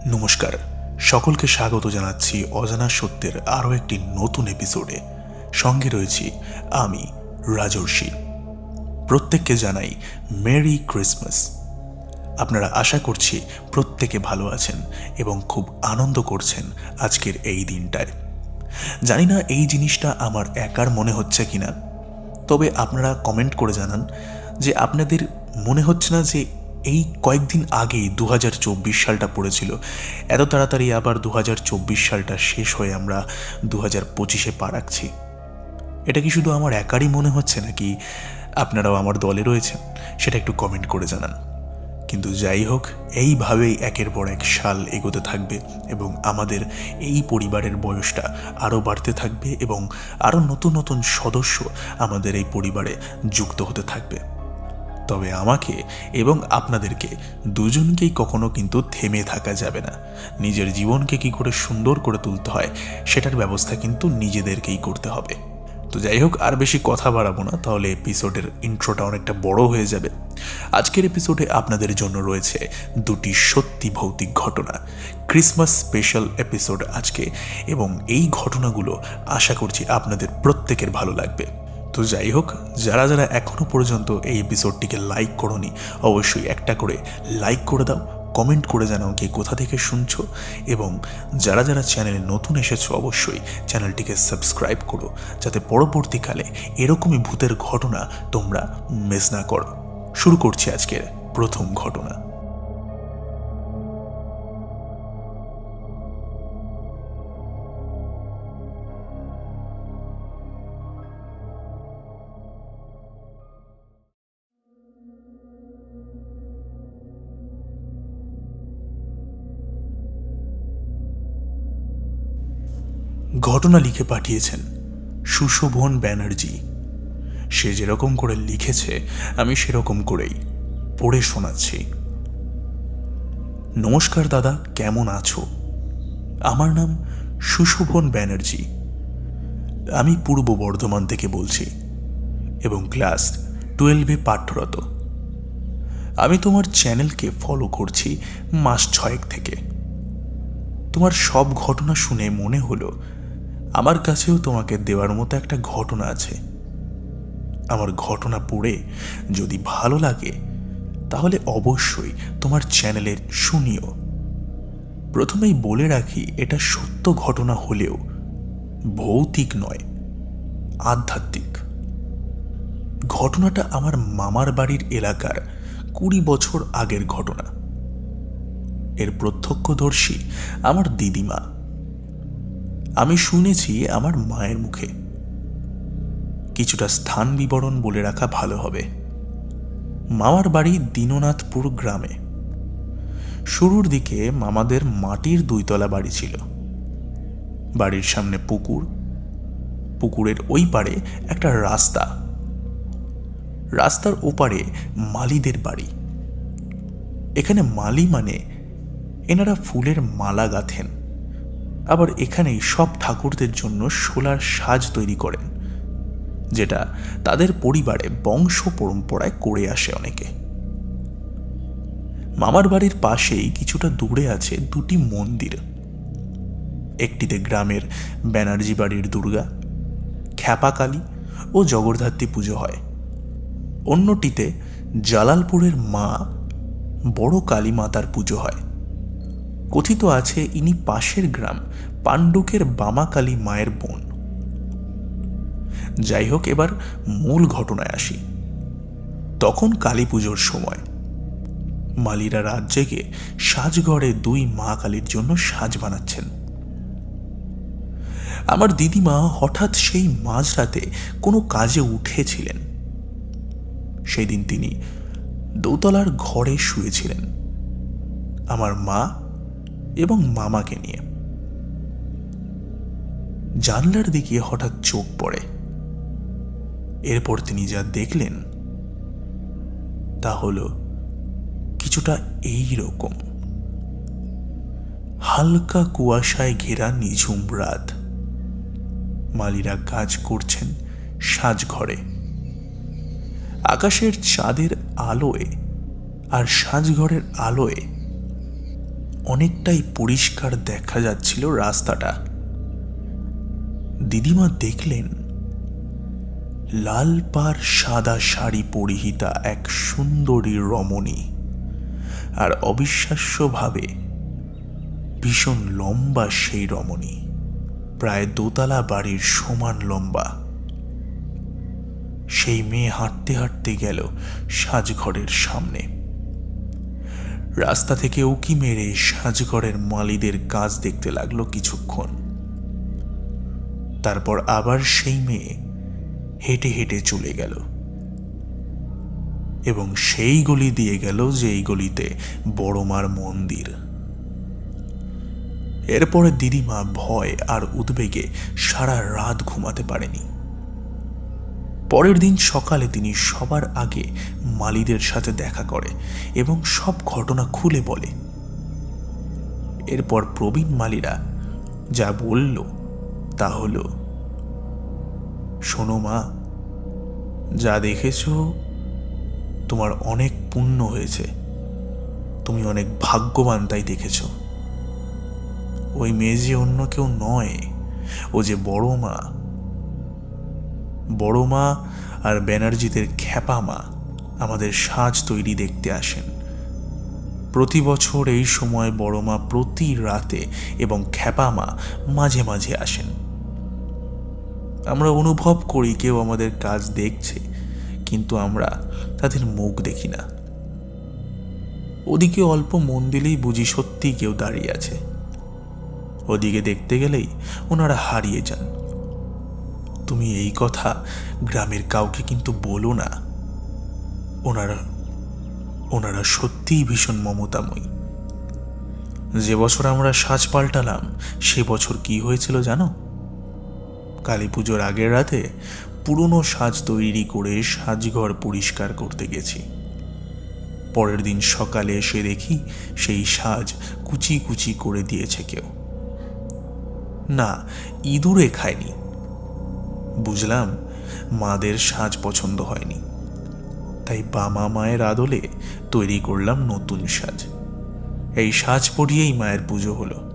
নমস্কার, সকলকে স্বাগত জানাচ্ছি অজানা সত্যের আরও একটি নতুন এপিসোডে। সঙ্গে রয়েছি আমি রাজর্ষি। প্রত্যেককে জানাই মেরি ক্রিসমাস। আপনারা আশা করছি প্রত্যেকে ভালো আছেন এবং খুব আনন্দ করছেন আজকের এই দিনটায়। জানি না এই জিনিসটা আমার একার মনে হচ্ছে কিনা, তবে আপনারা কমেন্ট করে জানান যে আপনাদের মনে হচ্ছে না যে এই কয়েকদিন আগেই 2024 সালটা পড়েছিল, এত তাড়াতাড়ি আবার 2024 সালটা শেষ হয়ে আমরা 2025-এ পা রাখছি। এটা কি শুধু আমার একারই মনে হচ্ছে নাকি আপনারাও আমার দলে রয়েছেন? সেটা একটু কমেন্ট করে জানান। কিন্তু যাই হোক, এইভাবেই একের পর এক সাল এগোতে থাকবে এবং আমাদের এই পরিবারের বয়সটা আরও বাড়তে থাকবে এবং আরও নতুন নতুন সদস্য আমাদের এই পরিবারে যুক্ত হতে থাকবে। তবে আমাকে এবং আপনাদেরকে দুজনকেই কখনো কিন্তু থেমে থাকা যাবে না। নিজের জীবনকে কি করে সুন্দর করে তুলতে হয় সেটার ব্যবস্থা কিন্তু নিজেদেরকেই করতে হবে। তো যাই হোক, আর বেশি কথা বাড়াবো না, তাহলে এপিসোডের ইন্ট্রোটা অনেকটা বড় হয়ে যাবে। আজকের এপিসোডে আপনাদের জন্য রয়েছে দুটি সত্যি ভৌতিক ঘটনা, ক্রিসমাস স্পেশাল এপিসোড আজকে, এবং এই ঘটনাগুলো আশা করছি আপনাদের প্রত্যেকের ভালো লাগবে। তো যাই হোক, যারা যারা এখনও পর্যন্ত এই এপিসোডটিকে লাইক করোনি, অবশ্যই একটা করে লাইক করে দাও, কমেন্ট করে জানাও কে কোথা থেকে শুনছো, এবং যারা যারা চ্যানেলে নতুন এসেছো অবশ্যই চ্যানেলটিকে সাবস্ক্রাইব করো, যাতে পরবর্তীকালে এরকমই ভূতের ঘটনা তোমরা মিস না করো। শুরু করছি আজকের প্রথম ঘটনা। ঘটনা লিখে পাঠিয়েছেন সুশোভন ব্যানার্জি। সে যেরকম করে লিখেছে আমি সেরকম করেই পড়ে শোনাচ্ছি। নমস্কার দাদা, কেমন আছো? আমার নাম সুশোভন ব্যানার্জি। আমি পূর্ব বর্ধমান থেকে বলছি এবং ক্লাস 12-এ পাঠরত। আমি তোমার চ্যানেলকে ফলো করছি মাস 6 থেকে। তোমার সব ঘটনা শুনে মনে হলো আমার কাছেও তোমাকে দেওয়ার মতো একটা ঘটনা আছে। আমার ঘটনা পড়ে যদি ভালো লাগে তাহলে অবশ্যই তোমার চ্যানেলে শুনিও। প্রথমেই বলে রাখি, এটা সত্য ঘটনা হলেও ভৌতিক নয়, আধ্যাত্মিক। ঘটনাটা আমার মামার বাড়ির এলাকার 20 বছর আগের ঘটনা। এর প্রত্যক্ষদর্শী আমার দিদিমা। আমি শুনেছি আমার মায়ের মুখে। কিছুটা স্থান বিবরণ বলে রাখা ভালো হবে। মামার বাড়ি দীননাথপুর গ্রামে। শুরুর দিকে মামাদের মাটির 2 তলা বাড়ি ছিল। বাড়ির সামনে পুকুর, পুকুরের ওই পারে একটা রাস্তা, রাস্তার ওপারে মালিদের বাড়ি। এখানে মালি মানে এনারা ফুলের মালা গাঁথেন, আবার এখানেই সব ঠাকুরদের জন্য শোলার সাজ তৈরি করেন, যেটা তাদের পরিবারে বংশ পরম্পরায় করে আসে অনেকে। মামার বাড়ির পাশেই কিছুটা দূরে আছে 2টি মন্দির। একটিতে গ্রামের ব্যানার্জি বাড়ির দুর্গা, খ্যাপাকালী ও জগদ্ধাত্রী পুজো হয়। অন্যটিতে জালালপুরের মা বড় কালী মাতার পুজো হয়। কথিত আছে ইনি পাশের গ্রাম পাণ্ডুকের বামাকালী মায়ের বোন। যাই হোক, এবার মূল ঘটনায় আসি। তখন কালী পুজোর সময় মালিরা রাত জেগে সাজঘরে 2 মা কালীর জন্য সাজ বানাচ্ছেন। আমার দিদিমা হঠাৎ সেই মাঝরাতে কোনো কাজে উঠেছিলেন। সেই দিন তিনি 2তলার ঘরে শুয়েছিলেন আমার মা এবং মামাকে নিয়ে। জানলার দিকে হঠাৎ চোখ পড়ে। এরপর তিনি যা দেখলেন তা হলো কিছুটা এই রকম। হালকা কুয়াশায় ঘেরা নিঝুম রাত। মালিরা কাজ করছেন সাজঘরে। আকাশের চাঁদের আলোয় আর সাজঘরের আলোয় অনেকটাই পরিষ্কার দেখা যাচ্ছিল রাস্তাটা। দিদিমা দেখলেন লাল পাড় সাদা শাড়ি পরিহিতা এক সুন্দরী রমণী, আর অবিশ্বাস্যভাবে ভীষণ লম্বা সেই রমণী, প্রায় দোতলা বাড়ির সমান লম্বা। সেই মেয়ে হাঁটতে হাঁটতে গেল সাজঘরের সামনে। রাস্তা থেকে উকি মেরে সাজঘরের মালিদের কাজ দেখতে লাগলো কিছুক্ষণ। তারপর আবার সেই মেয়ে হেঁটে হেঁটে চলে গেল এবং সেই গলি দিয়ে গেল যেই গলিতে বড় মার মন্দির। এরপরে দিদিমা ভয় আর উদ্বেগে সারা রাত ঘুমাতে পারেনি। পরের দিন সকালে তিনি সবার আগে মালিদের সাথে দেখা করে এবং সব ঘটনা খুলে বলে। এরপর প্রবীণ মালিরা যা বলল তা হলো, শোনো মা, যা দেখেছ তোমার অনেক পুণ্য হয়েছে, তুমি অনেক ভাগ্যবান তাই দেখেছ। ওই মেয়ে যে অন্য কেউ নয়, ও যে বড় মা। বড় মা আর ব্যানার্জিদের খ্যাপা মা আমাদের সাজ তৈরি দেখতে আসেন। প্রতি বছর এই সময় বড় মা প্রতি রাতে এবং খ্যাপা মা মাঝে মাঝে আসেন। আমরা অনুভব করি কেউ আমাদের কাজ দেখছে, কিন্তু আমরা তাদের মুখ দেখি না। ওদিকে অল্প মন দিলেই বুঝি সত্যিই কেউ দাঁড়িয়ে আছে। ওদিকে দেখতে গেলেই ওনারা হারিয়ে যান। তুমি এই কথা গ্রামের কাউকে কিন্তু বলো না। ওনারা সত্যিই ভীষণ মমতাময়ী। যে বছর আমরা সাজ পাল্টালাম সে বছর কি হয়েছিল জানো? কালী পুজোর আগের রাতে পুরনো সাজ তৈরি করে সাজঘর পরিষ্কার করতে গেছি। পরের দিন সকালে এসে দেখি সেই সাজ কুচি কুচি করে দিয়েছে কেউ। না, ইঁদুরে খায়নি। বুঝলাম মাদের সাজ পছন্দ হয়নি, তাই বাবা মায়ের আদলে তৈরি করলাম নতুন সাজ। এই সাজ পরিয়েই মায়ের পুজো হলো।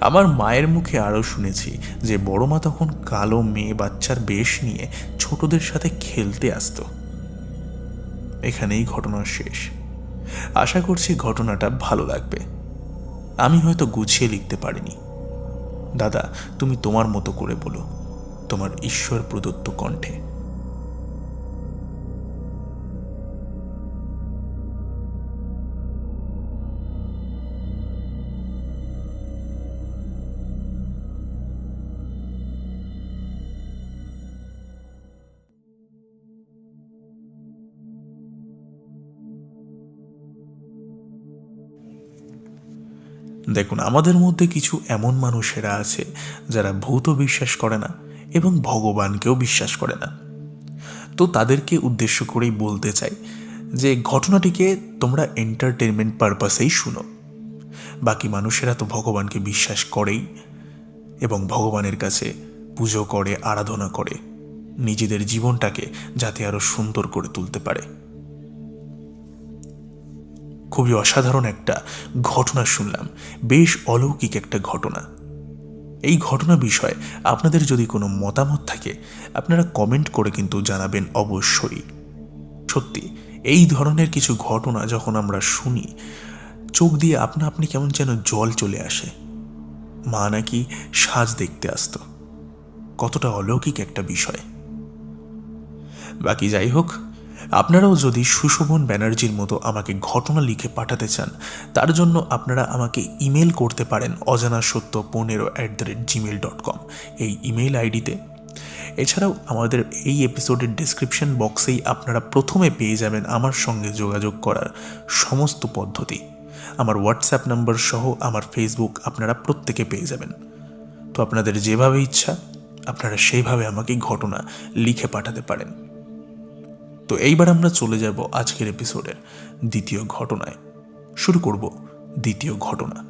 আমার মায়ের মুখে আরও শুনেছি যে বড় মা তখন কালো মেয়ে বাচ্চার বেশ নিয়ে ছোটদের সাথে খেলতে আসতো। এখানেই ঘটনার শেষ। আশা করছি ঘটনাটা ভালো লাগবে। আমি হয়তো গুছিয়ে লিখতে পারিনি। দাদা, তুমি তোমার মতো করে বলো, তোমার ঈশ্বর প্রদত্ত কণ্ঠে। দেখুন, আমাদের মধ্যে কিছু এমন মানুষেরা আছে যারা ভূত বিশ্বাস করে না এবং ভগবানকেও বিশ্বাস করে না। তো তাদেরকে উদ্দেশ্য করেই বলতে চাই যে ঘটনাটিকে তোমরা এন্টারটেনমেন্ট পারপাসেই শুনো। বাকি মানুষেরা তো ভগবানকে বিশ্বাস করেই এবং ভগবানের কাছে পুজো করে, আরাধনা করে নিজেদের জীবনটাকে যাতে আরো সুন্দর করে তুলতে পারে। খুবই অসাধারণ একটা ঘটনা শুনলাম, বেশ অলৌকিক একটা ঘটনা। এই ঘটনা বিষয়ে আপনাদের যদি কোনো মতামত থাকে আপনারা কমেন্ট করে কিন্তু জানাবেন অবশ্যই। সত্যি এই ধরনের কিছু ঘটনা যখন আমরা শুনি, চোখ দিয়ে আপনা আপনি কেমন যেন জল চলে আসে। মা নাকি সাজ দেখতে আসতো, কতটা অলৌকিক একটা বিষয়। বাকি যাই হোক, আপনারাও যদি সুশোভন ব্যানার্জির মতো আমাকে ঘটনা লিখে পাঠাতে চান, তার জন্য আপনারা আমাকে ইমেল করতে পারেন অজানাসত্য15@gmail.com এই ইমেল আইডিতে। এছাড়াও আমাদের এই এপিসোডের ডেসক্রিপশন বক্সেই আপনারা প্রথমে পেয়ে যাবেন আমার সঙ্গে যোগাযোগ করার সমস্ত পদ্ধতি। আমার হোয়াটসঅ্যাপ নাম্বার সহ আমার ফেসবুক আপনারা প্রত্যেকে পেয়ে যাবেন। তো আপনাদের যেভাবে ইচ্ছা আপনারা সেইভাবে আমাকে ঘটনা লিখে পাঠাতে পারেন। তো এইবার আমরা চলে যাব আজকের এপিসোডের দ্বিতীয় ঘটনায়। শুরু করব দ্বিতীয় ঘটনা।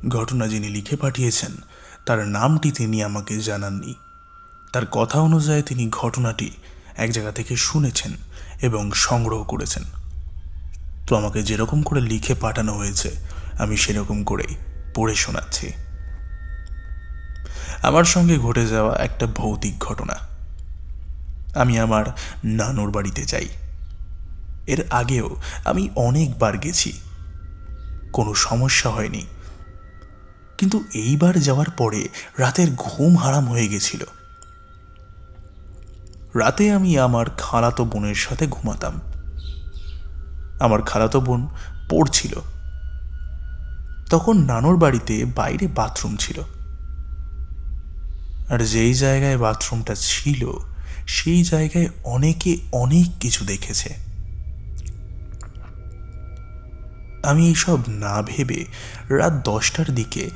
ঘটনা যিনি লিখে পাঠিয়েছেন তার নামটি তিনি আমাকে জানাননি। তার কথা অনুযায়ী তিনি ঘটনাটি এক জায়গা থেকে শুনেছেন এবং সংগ্রহ করেছেন। তো আমাকে যেরকম করে লিখে পাঠানো হয়েছে আমি সেরকম করেই পড়ে শোনাচ্ছি। আমার সঙ্গে ঘটে যাওয়া একটা ভৌতিক ঘটনা। আমি আমার নানুর বাড়িতে যাই। এর আগেও আমি অনেকবার গেছি, কোনো সমস্যা হয়নি, কিন্তু এইবার যাওয়ার পরে রাতের ঘুম হারাম হয়ে গেছিল। রাতে আমি আমার খালাতো বোনের সাথে ঘুমাতাম। আমার খালাতো বোন পড়ছিল। তখন নানুর বাড়িতে বাইরে বাথরুম ছিল, আর যেই জায়গায় বাথরুমটা ছিল সেই জায়গায় অনেকে অনেক কিছু দেখেছে। আমি এইসব না ভেবে রাত 10টার দিকে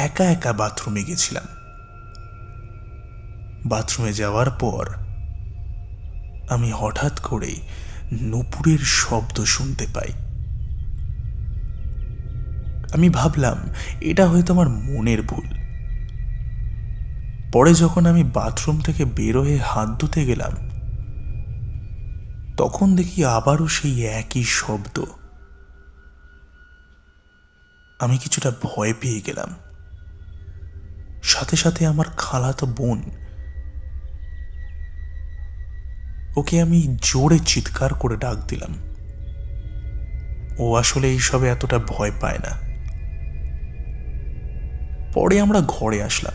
একা একা বাথরুমে গেছিলাম। বাথরুমে যাওয়ার পর আমি হঠাৎ করে নুপুরের শব্দ শুনতে পাই। আমি ভাবলাম এটা হয়তো আমার মনের ভুল। পরে যখন আমি বাথরুম থেকে বের হয়ে হাত ধুতে গেলাম, তখন দেখি আবারও সেই একই শব্দ। আমি কিছুটা ভয় পেয়ে গেলাম। সাথে সাথে আমার খালাতো বোন, ওকে আমি জোরে চিৎকার করে ডাক দিলাম। ও আসলে এইসবে এতটা ভয় পায় না। পরে আমরা ঘরে আসলাম।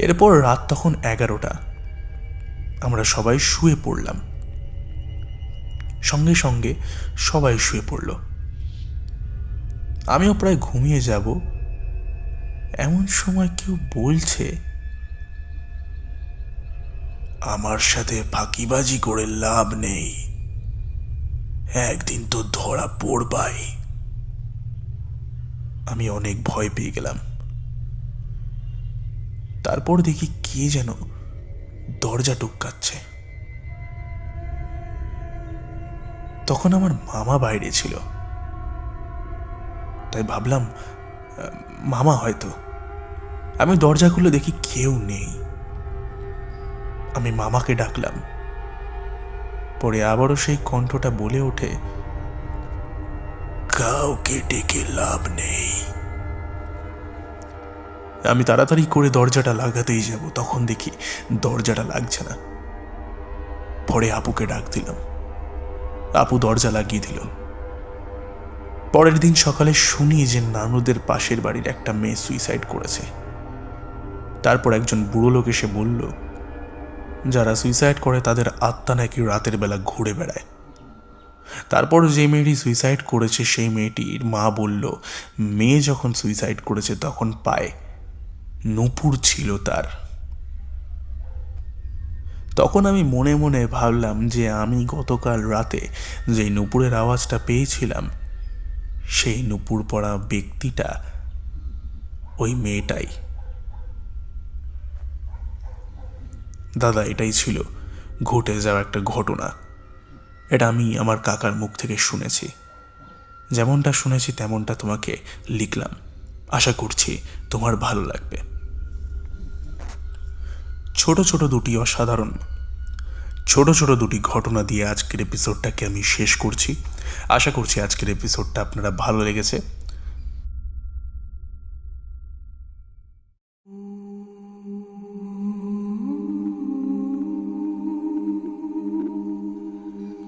এরপর রাত তখন 11টা। আমরা সবাই শুয়ে পড়লাম। সঙ্গে সঙ্গে সবাই শুয়ে পড়ল। আমিও প্রায় ঘুমিয়ে যাব, এমন সময় কেউ বলছে, আমার সাথে ফাঁকিবাজি করে লাভ নেই, একদিন তো ধরা পড়বাই। আমি অনেক ভয় পেয়ে গেলাম। তারপর দেখি কে যেন দরজা টুককাচ্ছে। তখন আমার মামা বাইরে ছিল, তাই ভাবলাম মামা হয়তো। আমি দরজা খুলে দেখি কেউ নেই। আমি মামাকে ডাকলাম। পরে আবারও সেই কণ্ঠটা বলে ওঠে, কাউকে ডেকে লাভ নেই। আমি তাড়াতাড়ি করে দরজাটা লাগাতেই যাব, তখন দেখি দরজাটা লাগছে না। পরে আপুকে ডাক দিলাম। আপু দরজা লাগিয়ে দিল। পরের দিন সকালে শুনি যে নানুদের পাশের বাড়ির একটা মেয়ে সুইসাইড করেছে। তারপর একজন বুড়ো লোক এসে বলল, যারা সুইসাইড করে তাদের আত্মা নাকি রাতের বেলা ঘুরে বেড়ায়। তারপর যে মেয়েটি সুইসাইড করেছে সেই মেয়েটির মা বলল, মেয়ে যখন সুইসাইড করেছে তখন পায়ে নুপুর ছিল তার। তখন আমি মনে মনে ভাবলাম যে আমি গতকাল রাতে যে নুপুরের আওয়াজটা পেয়েছিলাম, সেই নুপুর পরা ব্যক্তিটা ওই মেয়েটাই। দাদা, এটাই ছিল ঘটে যাওয়া একটা ঘটনা। এটা আমি আমার কাকার মুখ থেকে শুনেছি। যেমনটা শুনেছি তেমনটা তোমাকে লিখলাম। আশা করছি তোমার ভালো লাগবে। ছোট ছোট দুটি ঘটনা দিয়ে আজকের এপিসোডটাকে আমি শেষ করছি। আশা করছি আজকের এপিসোডটা আপনারা ভালো লেগেছে।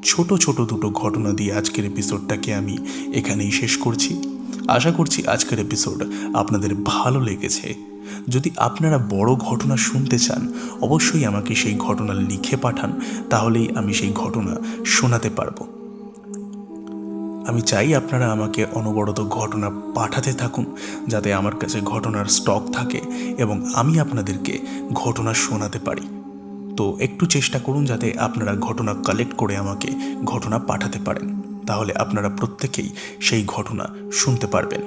ছোট ছোট দুটো ঘটনা দিয়ে আজকের এপিসোডটাকে আমি এখানেই শেষ করছি। আশা করছি আজকের এপিসোড আপনাদের ভালো লেগেছে। যদি আপনারা বড় ঘটনা শুনতে চান, অবশ্যই আমাকে সেই ঘটনা লিখে পাঠান, তাহলেই আমি সেই ঘটনা শোনাতে পারবো। আমি চাই আপনারা আমাকে অনবরত ঘটনা পাঠাতে থাকুন, যাতে আমার কাছে ঘটনার স্টক থাকে এবং আমি আপনাদেরকে ঘটনা শোনাতে পারি। তো একটু চেষ্টা করুন যাতে আপনারা ঘটনা কালেক্ট করে আমাকে ঘটনা পাঠাতে পারেন, তাহলে আপনারা প্রত্যেকেই সেই ঘটনা শুনতে পারবেন।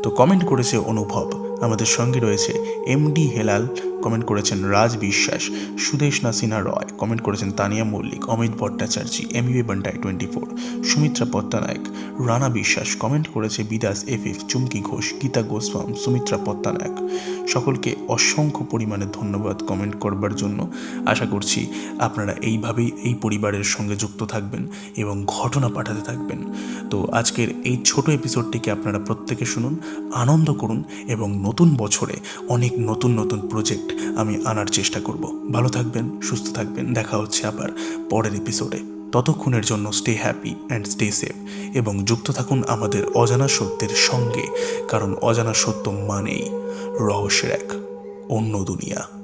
তো কমেন্ট করেছে অনুভব, আমাদের সঙ্গে রয়েছে এমডি হেলাল, কমেন্ট করেছেন রাজ বিশ্বাস, সুদেশনা সিনহা রয়, কমেন্ট করেছেন তানিয়া মল্লিক, অমিত ভট্টাচার্য, এমইউএ বান্টাই 24, সুমিত্রা পত্তানায়ক, রানা বিশ্বাস, কমেন্ট করেছে বিদাস এফএফ, চুমকি ঘোষ, গীতা গোস্বাম, সুমিত্রা পত্তানায়ক। সকলকে অসংখ্য পরিমাণে ধন্যবাদ কমেন্ট করবার জন্য। আশা করছি আপনারা এইভাবেই এই পরিবারের সঙ্গে যুক্ত থাকবেন এবং ঘটনা পাঠাতে থাকবেন। তো আজকের এই ছোট এপিসোডটিকে আপনারা প্রত্যেকে শুনুন, আনন্দ করুন এবং নতুন বছরে অনেক নতুন নতুন প্রজেক্ট আমি আনার চেষ্টা করব। ভালো থাকবেন, সুস্থ থাকবেন, দেখা হচ্ছে আবার পরের এপিসোডে। ততক্ষণের জন্য stay happy and stay safe এবং যুক্ত থাকুন আমাদের অজানা সত্যের সঙ্গে, কারণ অজানা সত্য মানেই রহস্যের এক অন্য দুনিয়া।